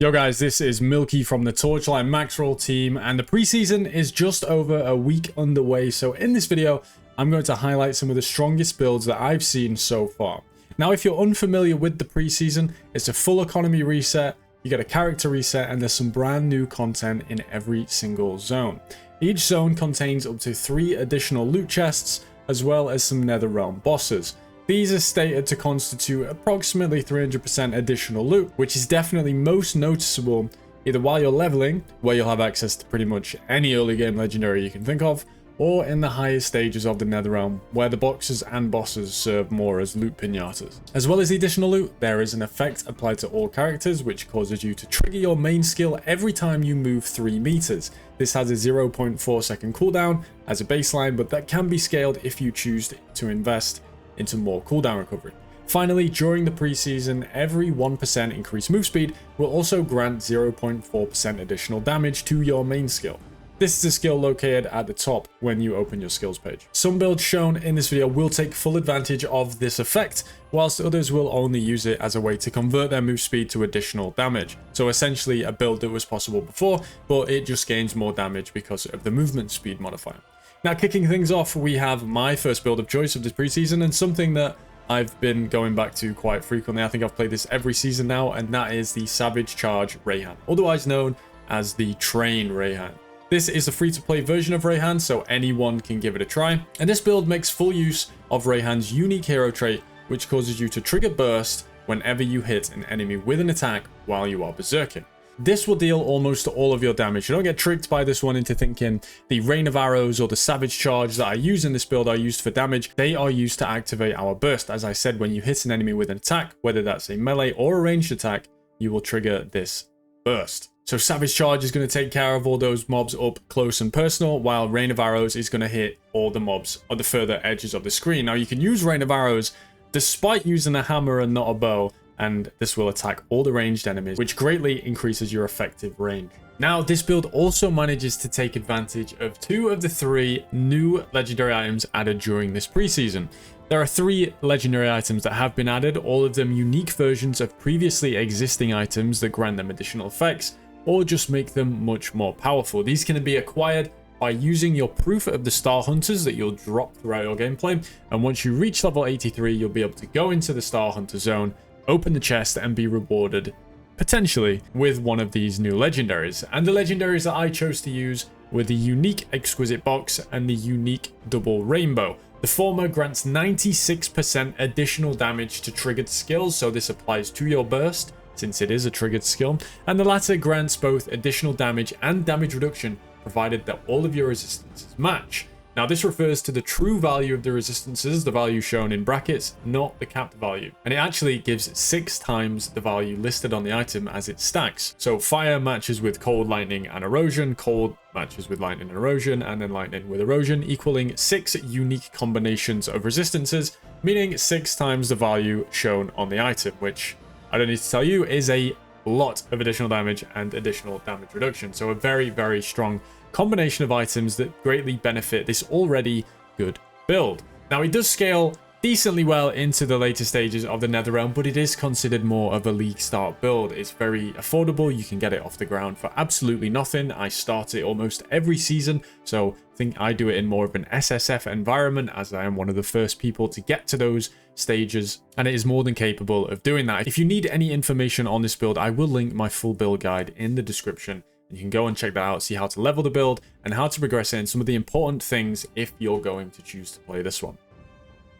Yo guys, this is Milky from the Torchlight Maxroll team, and the preseason is just over a week underway. So in this video, I'm going to highlight some of the strongest builds that I've seen so far. Now, if you're unfamiliar with the preseason, it's a full economy reset, you get a character reset, and there's some brand new content in every single zone. Each zone contains up to 3 additional loot chests, as well as some Netherrealm bosses. These are stated to constitute approximately 300% additional loot, which is definitely most noticeable either while you're leveling, where you'll have access to pretty much any early game legendary you can think of, or in the higher stages of the Netherrealm, where the boxes and bosses serve more as loot pinatas. As well as the additional loot, there is an effect applied to all characters, which causes you to trigger your main skill every time you move 3 meters. This has a 0.4 second cooldown as a baseline, but that can be scaled if you choose to invest into more cooldown recovery. Finally, during the preseason, every 1% increased move speed will also grant 0.4% additional damage to your main skill. This is a skill located at the top when you open your skills page. Some builds shown in this video will take full advantage of this effect, whilst others will only use it as a way to convert their move speed to additional damage. So essentially a build that was possible before, but it just gains more damage because of the movement speed modifier. Now, kicking things off, we have my first build of choice of this preseason, and something that I've been going back to quite frequently. I think I've played this every season now, and that is the Savage Charge Rayhan, otherwise known as the Train Rayhan. This is a free-to-play version of Rayhan, so anyone can give it a try. And this build makes full use of Rayhan's unique hero trait, which causes you to trigger burst whenever you hit an enemy with an attack while you are berserking. This will deal almost all of your damage. You don't get tricked by this one into thinking the Rain of Arrows or the Savage Charge that I use in this build are used for damage. They are used to activate our burst. As I said, when you hit an enemy with an attack, whether that's a melee or a ranged attack, you will trigger this burst. So Savage Charge is going to take care of all those mobs up close and personal, while Rain of Arrows is going to hit all the mobs on the further edges of the screen. Now, you can use Rain of Arrows despite using a hammer and not a bow, and this will attack all the ranged enemies, which greatly increases your effective range. Now, this build also manages to take advantage of 2 of the 3 new legendary items added during this preseason. There are 3 legendary items that have been added, all of them unique versions of previously existing items that grant them additional effects, or just make them much more powerful. These can be acquired by using your proof of the Star Hunters that you'll drop throughout your gameplay, and once you reach level 83, you'll be able to go into the Star Hunter zone, open the chest, and be rewarded potentially with one of these new legendaries. And the legendaries that I chose to use were the unique Exquisite Box and the unique Double Rainbow. The former grants 96% additional damage to triggered skills, so this applies to your burst since it is a triggered skill, and the latter grants both additional damage and damage reduction provided that all of your resistances match. Now, this refers to the true value of the resistances, the value shown in brackets, not the capped value. And it actually gives 6 times the value listed on the item as it stacks. So fire matches with cold, lightning, and erosion, cold matches with lightning and erosion, and then lightning with erosion, equaling 6 unique combinations of resistances, meaning 6 times the value shown on the item, which I don't need to tell you is a lot of additional damage and additional damage reduction. So a very, very strong combination of items that greatly benefit this already good build. Now, it does scale decently well into the later stages of the Netherrealm, but it is considered more of a league start build. It's very affordable. You can get it off the ground for absolutely nothing. I start it almost every season, so I think I do it in more of an SSF environment, as I am one of the first people to get to those stages, and it is more than capable of doing that. If you need any information on this build, I will link my full build guide in the description. You can go and check that out, see how to level the build and how to progress it, and some of the important things if you're going to choose to play this one.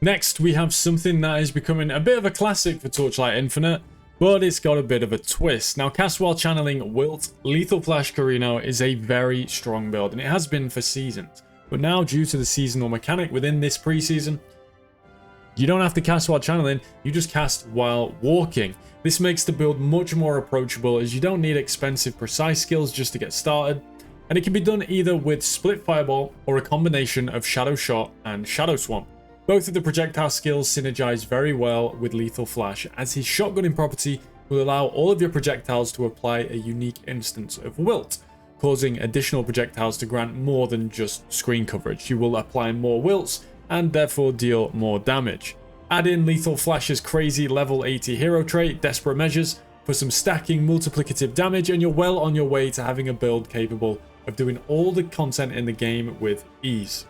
Next, we have something that is becoming a bit of a classic for Torchlight Infinite, but it's got a bit of a twist. Now, cast while channeling Wilt Lethal Flash Carino is a very strong build, and it has been for seasons. But now, due to the seasonal mechanic within this preseason, you don't have to cast while channeling, you just cast while walking. This makes the build much more approachable, as you don't need expensive precise skills just to get started, and it can be done either with Split Fireball or a combination of Shadow Shot and Shadow Swamp. Both of the projectile skills synergize very well with Lethal Flash, as his shotgunning property will allow all of your projectiles to apply a unique instance of Wilt, causing additional projectiles to grant more than just screen coverage. You will apply more wilts and therefore deal more damage. Add in Lethal Flash's crazy level 80 hero trait, Desperate Measures, for some stacking multiplicative damage, and you're well on your way to having a build capable of doing all the content in the game with ease.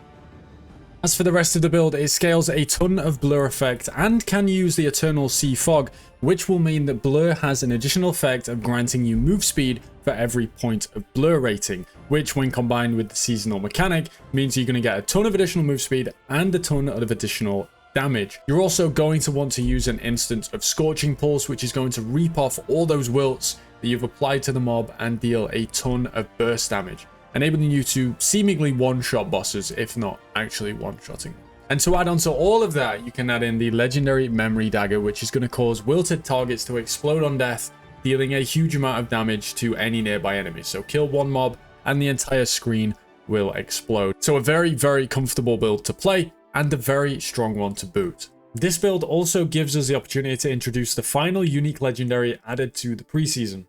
As for the rest of the build, it scales a ton of blur effect and can use the Eternal Sea Fog, which will mean that blur has an additional effect of granting you move speed for every point of blur rating, which when combined with the seasonal mechanic means you're going to get a ton of additional move speed and a ton of additional damage. You're also going to want to use an instance of Scorching Pulse, which is going to reap off all those wilts that you've applied to the mob and deal a ton of burst damage, enabling you to seemingly one-shot bosses, if not actually one-shotting them. And to add on to all of that, you can add in the legendary Memory Dagger, which is going to cause wilted targets to explode on death, dealing a huge amount of damage to any nearby enemies. So kill one mob and the entire screen will explode. So a very, very comfortable build to play and a very strong one to boot. This build also gives us the opportunity to introduce the final unique legendary added to the preseason,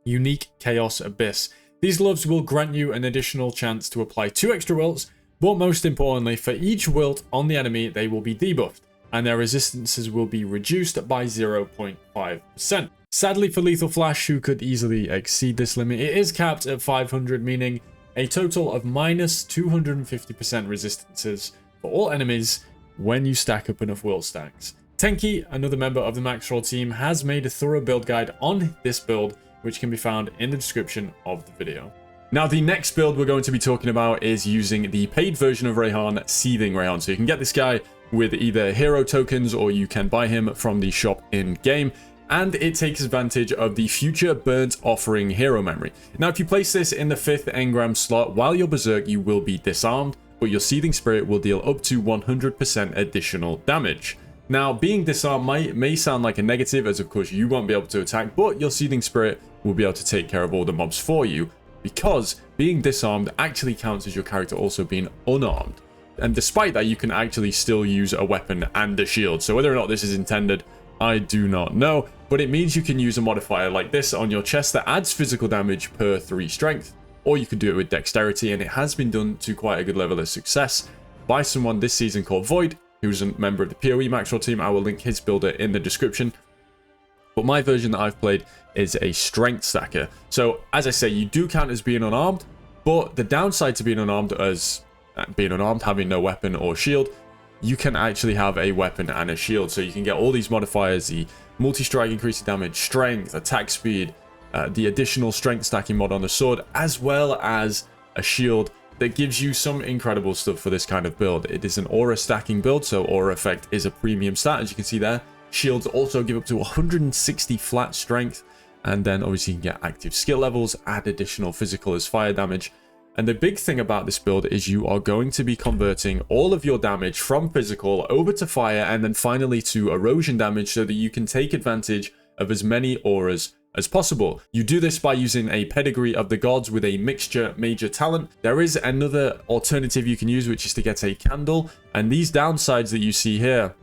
Unique Chaos Abyss. These gloves will grant you an additional chance to apply 2 extra wilts, but most importantly, for each wilt on the enemy, they will be debuffed, and their resistances will be reduced by 0.5%. Sadly for Lethal Flash, who could easily exceed this limit, it is capped at 500, meaning a total of minus 250% resistances for all enemies when you stack up enough wilt stacks. Tenki, another member of the Maxroll team, has made a thorough build guide on this build, which can be found in the description of the video. Now, the next build we're going to be talking about is using the paid version of Rayhan, Seething Rayhan. So you can get this guy with either hero tokens or you can buy him from the shop in-game, and it takes advantage of the Future Burnt Offering hero memory. Now, if you place this in the 5th engram slot, while you're Berserk, you will be disarmed, but your Seething Spirit will deal up to 100% additional damage. Now, being disarmed may sound like a negative, as of course you won't be able to attack, but your Seething Spirit will be able to take care of all the mobs for you, because being disarmed actually counts as your character also being unarmed. And despite that, you can actually still use a weapon and a shield. So whether or not this is intended, I do not know, but it means you can use a modifier like this on your chest that adds physical damage per 3 strength, or you can do it with dexterity, and it has been done to quite a good level of success by someone this season called Void, who's a member of the PoE Maxroll team. I will link his builder in the description. But my version that I've played is a strength stacker. So as I say, you do count as being unarmed, but the downside to being unarmed, having no weapon or shield, you can actually have a weapon and a shield. So you can get all these modifiers, the multi-strike increasing damage, strength, attack speed, the additional strength stacking mod on the sword, as well as a shield that gives you some incredible stuff for this kind of build. It is an aura stacking build, so aura effect is a premium stat, as you can see there. Shields also give up to 160 flat strength, and then obviously you can get active skill levels, add additional physical as fire damage. And the big thing about this build is you are going to be converting all of your damage from physical over to fire, and then finally to erosion damage, so that you can take advantage of as many auras as possible. You do this by using a pedigree of the gods with a mixture major talent. There is another alternative you can use, which is to get a candle, and these downsides that you see here,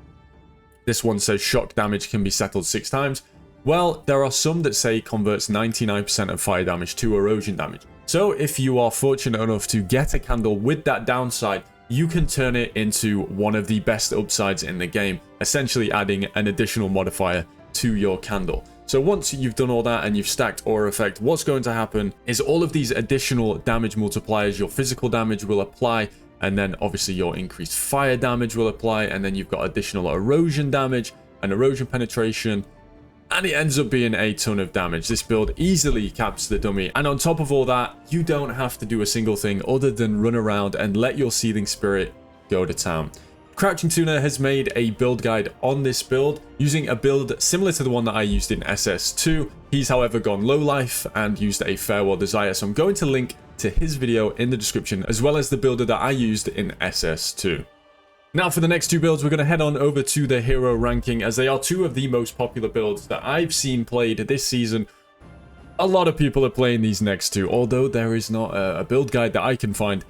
this one says shock damage can be settled 6 times. Well, there are some that say converts 99% of fire damage to erosion damage. So if you are fortunate enough to get a candle with that downside, you can turn it into one of the best upsides in the game, essentially adding an additional modifier to your candle. So once you've done all that and you've stacked aura effect, what's going to happen is all of these additional damage multipliers, your physical damage will apply, and then obviously your increased fire damage will apply, and then you've got additional erosion damage and erosion penetration, and it ends up being a ton of damage. This build easily caps the dummy, and on top of all that, you don't have to do a single thing other than run around and let your Seething Spirit go to town. Crouching Tuna has made a build guide on this build using a build similar to the one that I used in SS2. He's however gone low life and used a Farewell Desire, so I'm going to link to his video in the description, as well as the builder that I used in SS2. Now for the next 2 builds, we're going to head on over to the hero ranking, as they are 2 of the most popular builds that I've seen played this season. A lot of people are playing these next 2, although there is not a build guide that I can find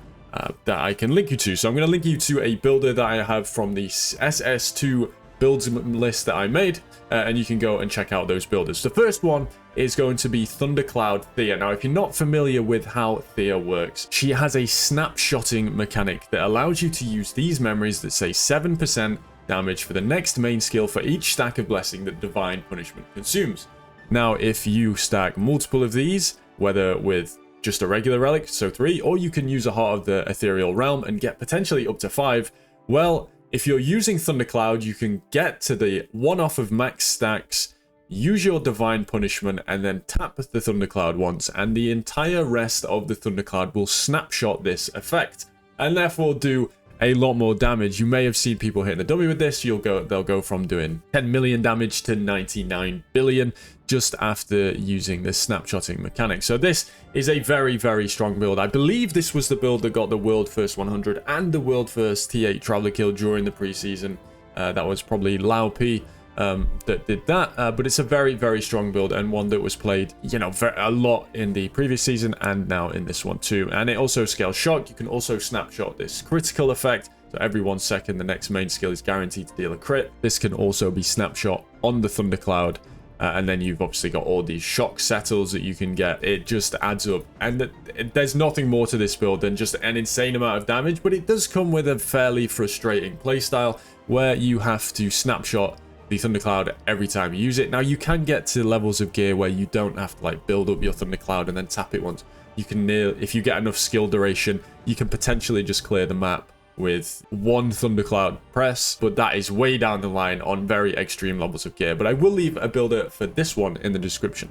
that I can link you to. So I'm going to link you to a builder that I have from the SS2 builds list that I made, and you can go and check out those builders. The first one is going to be Thundercloud Thea. Now, if you're not familiar with how Thea works, she has a snapshotting mechanic that allows you to use these memories that say 7% damage for the next main skill for each stack of blessing that Divine Punishment consumes. Now, if you stack multiple of these, whether with just a regular relic, so 3, or you can use a Heart of the Ethereal Realm and get potentially up to 5, well, if you're using Thundercloud, you can get to the one off of max stacks, use your Divine Punishment, and then tap the Thundercloud once, and the entire rest of the Thundercloud will snapshot this effect, and therefore do a lot more damage. You may have seen people hitting the dummy with this. They'll go from doing 10 million damage to 99 billion just after using this snapshotting mechanic. So this is a very, very strong build. I believe this was the build that got the world first 100 and the world first T8 Traveler kill during the preseason. That was probably Lao P that did that, but it's a very, very strong build and one that was played, you know, a lot in the previous season and now in this one too. And it also scales shock. You can also snapshot this critical effect, so every 1 second the next main skill is guaranteed to deal a crit. This can also be snapshot on the Thundercloud, and then you've obviously got all these shock settles that you can get. It just adds up, and there's nothing more to this build than just an insane amount of damage, but it does come with a fairly frustrating playstyle where you have to snapshot the Thundercloud every time you use it. Now, you can get to levels of gear where you don't have to like build up your Thundercloud and then tap it once. You can if you get enough skill duration, you can potentially just clear the map with one Thundercloud press, but that is way down the line on very extreme levels of gear. But I will leave a builder for this one in the description.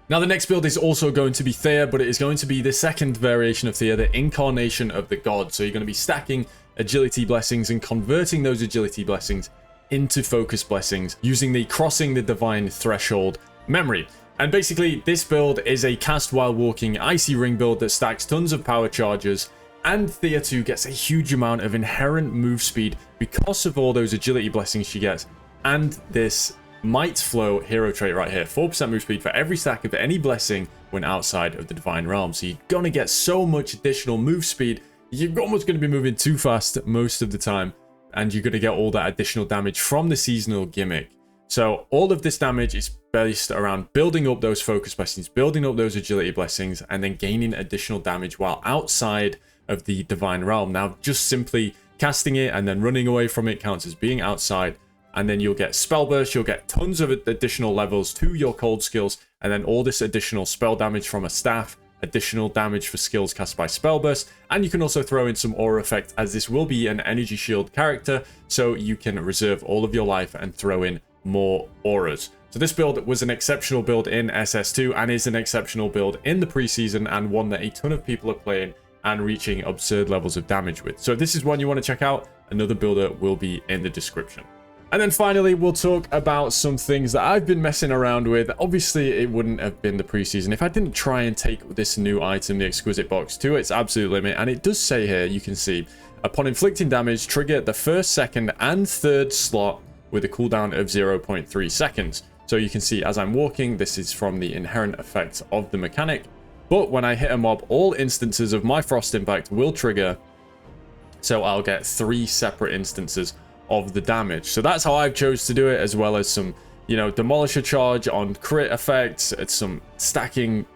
Now, the next build is also going to be Thea, but it is going to be the second variation of Thea, the Incarnation of the God. So you're going to be stacking agility blessings and converting those agility blessings into focus blessings using the crossing the divine threshold memory. And basically, this build is a cast while walking icy ring build that stacks tons of power charges, and Thea 2 gets a huge amount of inherent move speed because of all those agility blessings she gets, and this might flow hero trait right here, 4% move speed for every stack of any blessing when outside of the divine realm. So you're gonna get so much additional move speed, you're almost gonna be moving too fast most of the time, and you're going to get all that additional damage from the seasonal gimmick. So all of this damage is based around building up those focus blessings, building up those agility blessings, and then gaining additional damage while outside of the divine realm. Now, just simply casting it and then running away from it counts as being outside, and then you'll get spell burst, you'll get tons of additional levels to your cold skills, and then all this additional spell damage from a staff, additional damage for skills cast by spell burst, and you can also throw in some aura effect, as this will be an energy shield character, so you can reserve all of your life and throw in more auras. So this build was an exceptional build in SS2 and is an exceptional build in the preseason, and one that a ton of people are playing and reaching absurd levels of damage with. So if this is one you want to check out, another builder will be in the description. And then finally, we'll talk about some things that I've been messing around with. Obviously, it wouldn't have been the preseason if I didn't try and take this new item, the Exquisite Box, to its absolute limit. And it does say here, you can see, upon inflicting damage, trigger the first, second, and third slot with a cooldown of 0.3 seconds. So you can see as I'm walking, this is from the inherent effects of the mechanic. But when I hit a mob, all instances of my Frost Impact will trigger. So I'll get 3 separate instances of the damage. So that's how I've chose to do it, as well as some, you know, Demolisher charge on crit effects. It's some stacking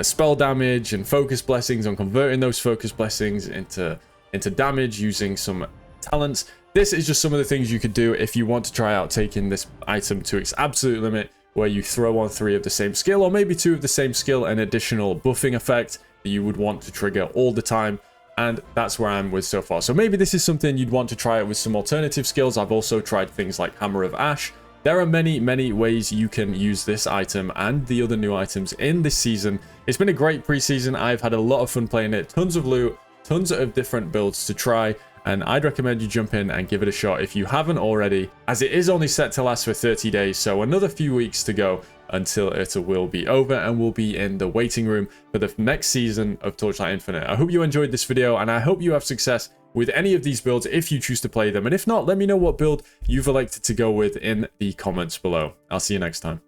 spell damage and focus blessings on converting those focus blessings into damage using some talents. This is just some of the things you could do if you want to try out taking this item to its absolute limit, where you throw on 3 of the same skill, or maybe 2 of the same skill, an additional buffing effect that you would want to trigger all the time. And that's where I'm with so far. So maybe this is something you'd want to try it with some alternative skills. I've also tried things like Hammer of Ash. There are many, many ways you can use this item and the other new items in this season. It's been a great preseason. I've had a lot of fun playing it. Tons of loot, tons of different builds to try. And I'd recommend you jump in and give it a shot if you haven't already, as it is only set to last for 30 days. So another few weeks to go until it will be over, and we'll be in the waiting room for the next season of Torchlight Infinite. I hope you enjoyed this video, and I hope you have success with any of these builds if you choose to play them. And if not, let me know what build you've elected to go with in the comments below. I'll see you next time.